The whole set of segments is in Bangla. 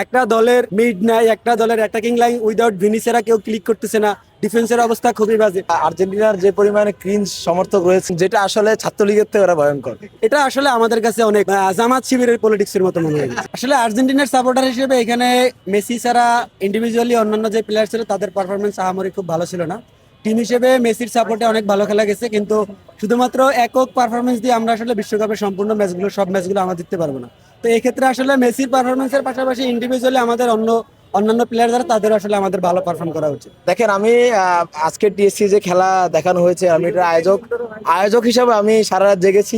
একটা দলের মিড নাই, একটা দলের অ্যাটাকিং লাইন উইদাউট ভিনিসিয়াস কেউ ক্লিক করতেছে না। ডিফেন্সের অবস্থা খুবই বাজে। আর্জেন্টিনার যে পরিমাণে ক্রিঞ্জ সমর্থক রয়েছে, যেটা আসলে ছাত্রলীগের থেকে ওরা ভয়ঙ্কর। এটা আসলে আমাদের কাছে অনেক জামাত শিবিরের পলিটিক্সের মতো মনে হয়। আসলে আর্জেন্টিনার সাপোর্টার হিসেবে এখানে মেসি ছাড়া ইন্ডিভিজুয়ালি অন্যান্য যে প্লেয়ার ছিল তাদের পারফরমেন্স আহামরি খুব ভালো ছিল না। টিম হিসেবে মেসির সাপোর্টে অনেক ভালো খেলা গেছে, কিন্তু শুধুমাত্র একক পারফরমেন্স দিয়ে আমরা আসলে বিশ্বকাপের সম্পূর্ণ ম্যাচগুলো সব ম্যাচগুলো আমরা জিততে পারবো না। তো এই ক্ষেত্রে আসলে মেসির পারফরমেন্সের পাশাপাশি ইন্ডিভিজুয়ালি আমাদের অন্যান্য প্লেয়ার যারা তাদের আসলে আমাদের ভালো পারফর্ম করা উচিত। দেখেন, আমি আজকে টিএসসি যে খেলা দেখানো হয়েছে, আমি এটা আয়োজক হিসাবে আমি সারা রাত জেগেছি।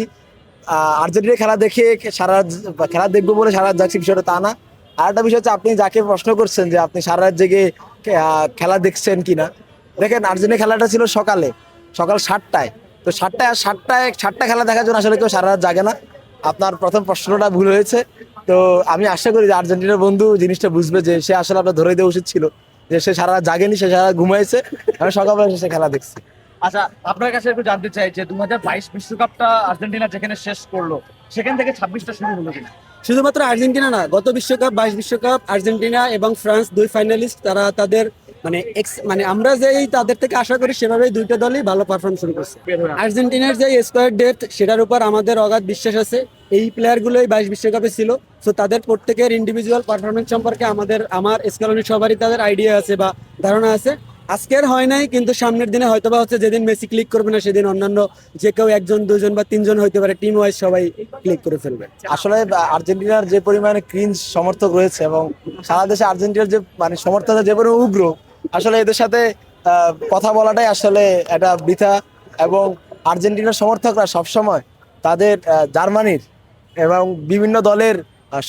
আর্জেন্টিনার খেলা দেখে সারা রাত খেলা দেখবো বলে সারা রাত জাগছি, বিষয়টা তা না। আর একটা বিষয় হচ্ছে, আপনি যাকে প্রশ্ন করছেন যে আপনি সারা রাত জেগে খেলা দেখছেন কিনা, দেখেন আর্জেন্টিনার খেলাটা ছিল সকাল 7টায়। তো 7টায় খেলা দেখার জন্য আসলে কেউ সারা রাত জাগে না। আপনার প্রথম প্রশ্নটা ভুল হয়েছে। তো আমি আশা করি যে আর্জেন্টিনার বন্ধু জিনিসটা বুঝবে, যে সে আসলে আপনার ধরে দেওয়া উচিত ছিল যে সে সারা রাত জাগেনি, সে সারা রাত ঘুমাইছে। আমি সকালবেলা সে খেলা দেখছি। আচ্ছা, আপনার কাছে একটু জানতে চাই যে 2022 বিশ্বকাপটা আর্জেন্টিনা যেখানে শেষ করলো, সেখান থেকে 26টা শুরু হলো কিনা? শুধুমাত্র আর্জেন্টিনা না, গত বিশ্বকাপ 22 বিশ্বকাপ আর্জেন্টিনা এবং ফ্রান্স দুই ফাইনালিস্ট, তারা তাদের আমরা যেই তাদের থেকে আশা করি সেভাবেই দুইটা দলই ভালো পারফর্ম শুরু করছে। আর্জেন্টিনার যে স্কোয়াড ডেপথ, সেটার উপর আমাদের অগাধ বিশ্বাস আছে। এই প্লেয়ারগুলোই 22 বিশ্বকাপে ছিল। সো তাদের প্রত্যেকের ইন্ডিভিজুয়াল পারফরমেন্স সম্পর্কে আমার স্কালনির সবারই তাদের আইডিয়া আছে বা ধারণা আছে। আজকের হয় নাই, কিন্তু সামনের দিনে হয়তোবা হচ্ছে, যেদিন মেসি ক্লিক করবে না সেদিন অন্যান্য যে কেউ একজন দুজন বা তিনজন হইতে পারে, টিম ওয়াইজ সবাই ক্লিক করে ফেলবে। আসলে আর্জেন্টিনার যে পরিমাণে ক্রিঞ্জ সমর্থক রয়েছে এবং সারা দেশে আর্জেন্টিনার যে সমর্থকরা যে পরিমাণে উগ্র, আসলে এদের সাথে কথা বলাটাই আসলে এটা বৃথা। এবং আর্জেন্টিনার সমর্থকরা সবসময় তাদের জার্মানির এবং বিভিন্ন দলের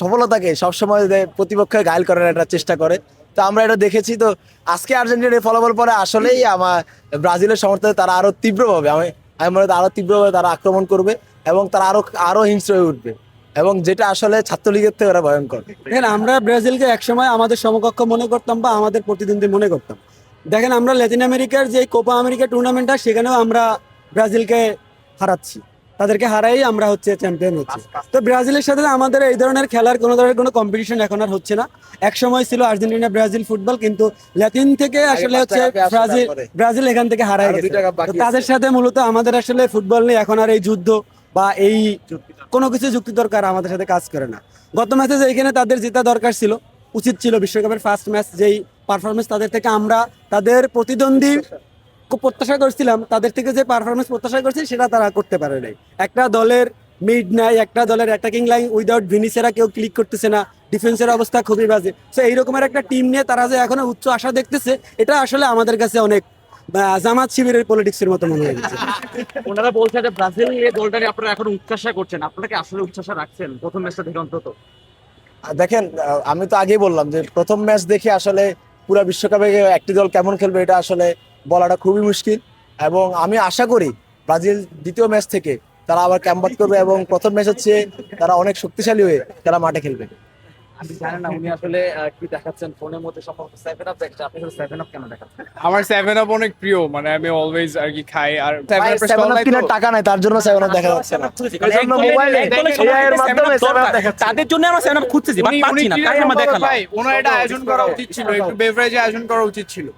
সফলতাকে সবসময় প্রতিপক্ষের ঘায়েল করার একটা চেষ্টা করে। তো আমরা এটা দেখেছি। তো আজকে আর্জেন্টিনার ফলাফল পরে আসলেই আমার ব্রাজিলের সমর্থক তারা আরো তীব্রভাবে, আমি মনে করি আরো তীব্রভাবে তারা আক্রমণ করবে এবং তারা আরো হিংস্র হয়ে উঠবে, এবং যেটা আসলে ছাত্রলীগের থেকে ওরা ভয়ঙ্কর। দেখেন, আমরা ব্রাজিলকে একসময় আমাদের সমকক্ষ মনে করতাম বা আমাদের প্রতিদ্বন্দ্বী মনে করতাম। দেখেন, আমরা ল্যাটিন আমেরিকার যে কোপা আমেরিকা টুর্নামেন্টটা, সেখানেও আমরা ব্রাজিলকে হারাচ্ছি। তাদেরকে হারাই আমরা হচ্ছে চ্যাম্পিয়ন হচ্ছি। তো ব্রাজিলের সাথে আমাদের এই ধরনের খেলার কোনো ধরনের কোনো কম্পিটিশন এখন আর হচ্ছে না। এক সময় ছিল আর্জেন্টিনা ব্রাজিল ফুটবল, কিন্তু ল্যাটিন থেকে আসলে হচ্ছে ব্রাজিল এখান থেকে হারাই গেছে। তো তাদের সাথে মূলত আমাদের আসলে ফুটবল নিয়ে এখন আর এই যুদ্ধ বা এই কোনো কিছু যুক্তি দরকার আমাদের সাথে কাজ করে না। গত ম্যাচে যেখানে তাদের জেতা দরকার ছিল, উচিত ছিল, বিশ্বকাপের ফার্স্ট ম্যাচ যেই পারফরমেন্স তাদের থেকে আমরা তাদের প্রতিদ্বন্দ্বী প্রত্যাশা করছিলাম, তাদের থেকে যে পারফরমেন্স প্রত্যাশা করছি সেটা তারা করতে পারে নাই। একটা দলের মিড নাই, একটা দলের অ্যাটাকিং লাইন উইদাউট ভিনিসিয়াস কেউ ক্লিক করতেছে না। ডিফেন্সের অবস্থা খুবই বাজে। সো এইরকমের একটা টিম নিয়ে তারা যে এখনো উচ্চ আশা দেখতেছে, এটা আসলে আমাদের কাছে অনেক জামাত শিবিরের পলিটিক্সের মতো মনে হয়েছে। ওনারা বলছে যে ব্রাজিল এই দলটা নিয়ে আপনারা এখন উচ্চাসা করছেন, আপনারা কি আসলে উচ্চাসা রাখছেন প্রথম ম্যাচটা থেকে অন্তত? দেখেন, আমি তো আগেই বললাম যে প্রথম ম্যাচ দেখে আসলে পুরো বিশ্বকাপে একটি দল কেমন খেলবে এটা আসলে বলাটা খুবই মুশকিল। এবং আমি আশা করি ব্রাজিল দ্বিতীয় ম্যাচ থেকে তারা আবার ক্যামব্যাক করবে, এবং প্রথম ম্যাচ হচ্ছে তারা অনেক শক্তিশালী হয়ে তারা মাঠে খেলবে। আমি জানি না উনি আসলে কি দেখাচ্ছেন ফোনের মধ্যে, সম্ভবত 7 আপ দেখছে। আপনি 7 আপ কেন দেখাচ্ছেন? আমার 7 আপ অনেক প্রিয়, মানে আমি অলওয়েজ আর কি খাই। আর 7 আপ কেনার টাকা নাই, তার জন্য 7 আপ দেখা যাচ্ছে না। এজন্য মোবাইলে AI এর মাধ্যমে 7 আপ দেখাচ্ছে। তাদের জন্য আমরা 7 আপ খুঁজতেছি, বাট পাচ্ছি না, তাই আমরা দেখালাম। ভাই ওনার এটা আয়োজন করা উচিত ছিল, একটু বেভারেজ আয়োজন করা উচিত ছিল।